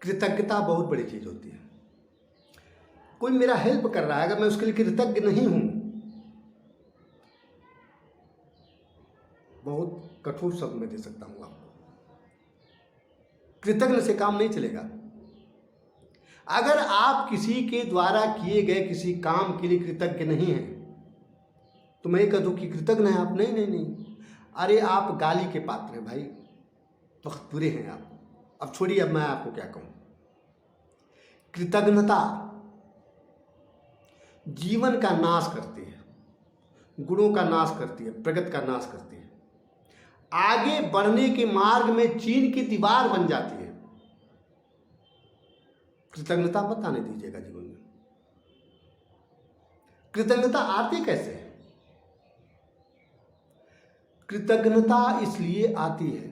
कृतज्ञता बहुत बड़ी चीज़ होती है। कोई मेरा हेल्प कर रहा है, अगर मैं उसके लिए कृतज्ञ नहीं हूँ, बहुत कठोर शब्द में दे सकता हूँ आपको, कृतज्ञ से काम नहीं चलेगा। अगर आप किसी के द्वारा किए गए किसी काम के लिए कृतज्ञ नहीं हैं तो मैं ये कह दूँ कि कृतज्ञ हैं आप? नहीं नहीं नहीं, अरे आप गाली के पात्र हैं भाई, बहुत बुरे हैं आप। अब छोड़िए, अब मैं आपको क्या कहूँ। कृतज्ञता जीवन का नाश करती है, गुणों का नाश करती है, प्रगति का नाश करती है, आगे बढ़ने के मार्ग में चीन की दीवार बन जाती है। कृतज्ञता मत आने दीजिएगा जीवन में। कृतज्ञता आती कैसे है? कृतज्ञता इसलिए आती है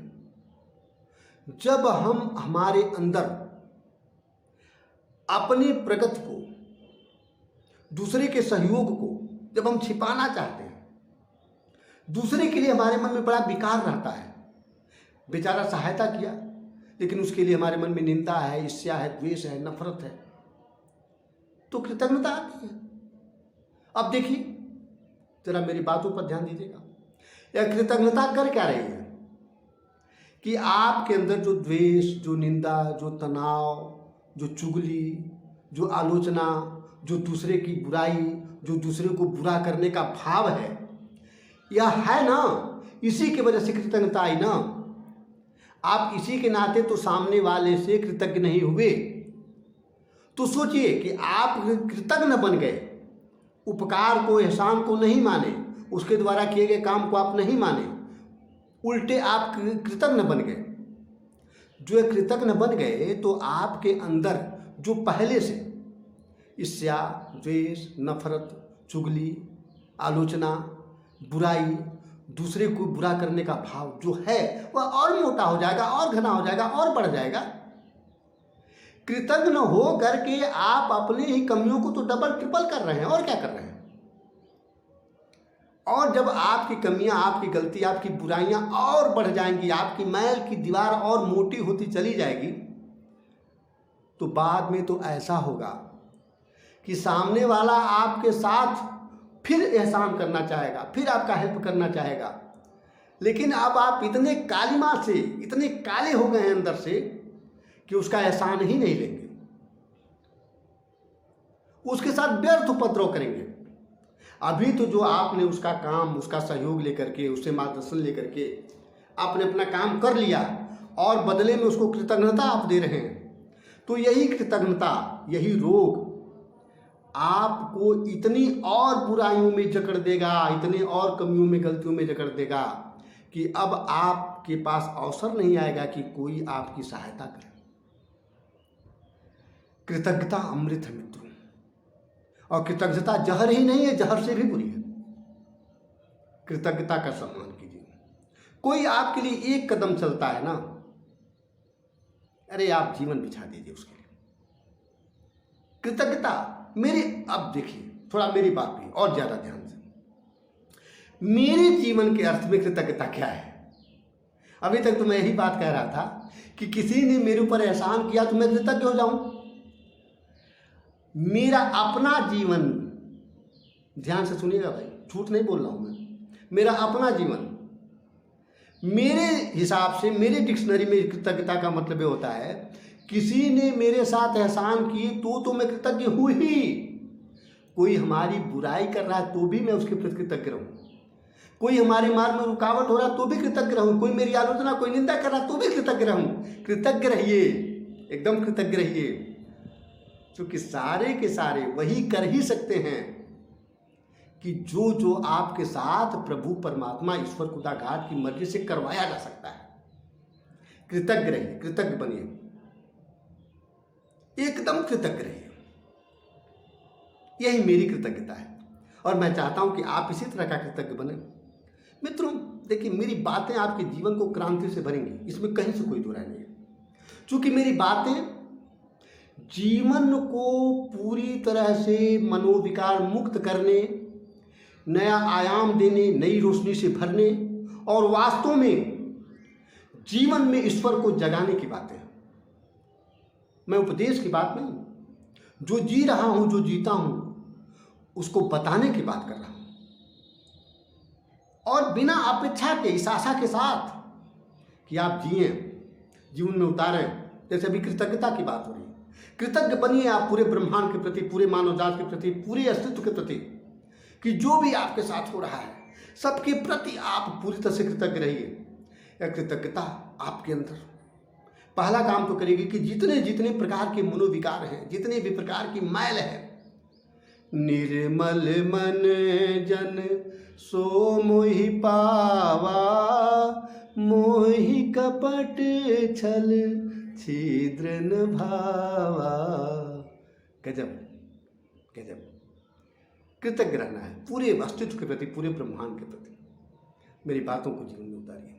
जब हम हमारे अंदर अपनी प्रगति को, दूसरे के सहयोग को जब हम छिपाना चाहते हैं, दूसरे के लिए हमारे मन में बड़ा विकार रहता है, बेचारा सहायता किया लेकिन उसके लिए हमारे मन में निंदा है, ईर्ष्या है, द्वेष है, नफरत है, तो कृतज्ञता आती है। अब देखिए, जरा मेरी बातों पर ध्यान दीजिएगा। यह कृतज्ञता कर क्या रही है कि आपके अंदर जो द्वेष, जो निंदा, जो तनाव, जो चुगली, जो आलोचना, जो दूसरे की बुराई, जो दूसरे को बुरा करने का भाव है, यह है ना, इसी की वजह से कृतज्ञता आई ना। आप इसी के नाते तो सामने वाले से कृतज्ञ नहीं हुए, तो सोचिए कि आप कृतज्ञ न बन गए, उपकार को, एहसान को नहीं माने, उसके द्वारा किए गए काम को आप नहीं माने, उल्टे आप कृतज्ञ बन गए। जो कृतज्ञ बन गए तो आपके अंदर जो पहले से ईर्ष्या, द्वेष, नफरत, चुगली, आलोचना, बुराई, दूसरे को बुरा करने का भाव जो है वह और मोटा हो जाएगा, और घना हो जाएगा, और बढ़ जाएगा। कृतज्ञ हो करके आप अपनी ही कमियों को तो डबल ट्रिपल कर रहे हैं, और क्या कर रहे हैं। और जब आपकी कमियां, आपकी गलती, आपकी बुराइयां और बढ़ जाएंगी, आपकी मैल की दीवार और मोटी होती चली जाएगी, तो बाद में तो ऐसा होगा कि सामने वाला आपके साथ फिर एहसान करना चाहेगा, फिर आपका हेल्प करना चाहेगा, लेकिन अब आप इतने कालिमा से, इतने काले हो गए हैं अंदर से कि उसका एहसान ही नहीं लेंगे, उसके साथ व्यर्थ उपद्रव करेंगे। अभी तो जो आपने उसका काम, उसका सहयोग लेकर के, उससे मार्गदर्शन लेकर के आपने अपना काम कर लिया और बदले में उसको कृतज्ञता आप दे रहे हैं, तो यही कृतज्ञता, यही रोग आपको इतनी और बुराइयों में जकड़ देगा, इतने और कमियों में, गलतियों में जकड़ देगा कि अब आपके पास अवसर नहीं आएगा कि कोई आपकी सहायता करे। कृतज्ञता अमृत है मित्रों, और कृतज्ञता जहर ही नहीं है, जहर से भी बुरी है। कृतज्ञता का सम्मान कीजिए। कोई आपके लिए एक कदम चलता है ना, अरे आप जीवन बिछा दीजिए उसके लिए। कृतज्ञता मेरे, अब देखिए थोड़ा मेरी बात भी और ज्यादा ध्यान से, मेरे जीवन के अर्थ में कृतज्ञता क्या है। अभी तक तो मैं यही बात कह रहा था कि किसी ने मेरे ऊपर एहसान किया तो मैं कृतज्ञ हो जाऊं। मेरा अपना जीवन, ध्यान से सुनिएगा भाई, झूठ नहीं बोल रहा हूं मैं, मेरा अपना जीवन, मेरे हिसाब से, मेरे डिक्शनरी में कृतज्ञता का मतलब ये होता है, किसी ने मेरे साथ एहसान किए तो मैं कृतज्ञ हूं ही। कोई हमारी बुराई कर रहा है तो भी मैं उसके प्रति कृतज्ञ रहूं, कोई हमारे मार्ग में रुकावट हो रहा है तो भी कृतज्ञ रहूं, कोई मेरी आलोचना, कोई निंदा कर रहा है तो भी कृतज्ञ रहूं। कृतज्ञ रहिए, एकदम कृतज्ञ रहिए, क्योंकि सारे के सारे वही कर ही सकते हैं कि जो जो आपके साथ प्रभु परमात्मा ईश्वर खुदाघाट की मर्जी से करवाया जा सकता है। कृतज्ञ रहिए, कृतज्ञ बनिए, एकदम कृतज्ञ रहिए। यही मेरी कृतज्ञता है और मैं चाहता हूं कि आप इसी तरह का कृतज्ञ बने। मित्रों देखिए, मेरी बातें आपके जीवन को क्रांति से भरेंगी, इसमें कहीं से कोई दो राय नहीं है। चूंकि मेरी बातें जीवन को पूरी तरह से मनोविकार मुक्त करने, नया आयाम देने, नई रोशनी से भरने और वास्तव में जीवन में ईश्वर को जगाने की बातें हैं। मैं उपदेश की बात नहीं, जो जी रहा हूं, जो जीता हूं, उसको बताने की बात कर रहा हूं। और बिना अपेक्षा के, इस आशा के साथ कि आप जिए, जीवन में उतारें। जैसे अभी कृतज्ञता की बात हो रही है, कृतज्ञ बनिए आप पूरे ब्रह्मांड के प्रति, पूरे मानव जात के प्रति, पूरे अस्तित्व के प्रति, कि जो भी आपके साथ हो रहा है सबके प्रति आप पूरी तरह से कृतज्ञ रहिए। यह कृतज्ञता आपके अंदर पहला काम तो करेगी कि जितने जितने प्रकार के मनोविकार हैं, जितने भी प्रकार की मैल है, निर्मल मन जन सो मोहि पावा, मोहि कपट छल छिद्र न भावा। गजब गजब। कृतज्ञ रहना है पूरे अस्तित्व के प्रति, पूरे ब्रह्मांड के प्रति। मेरी बातों को जीवन में उतारिए।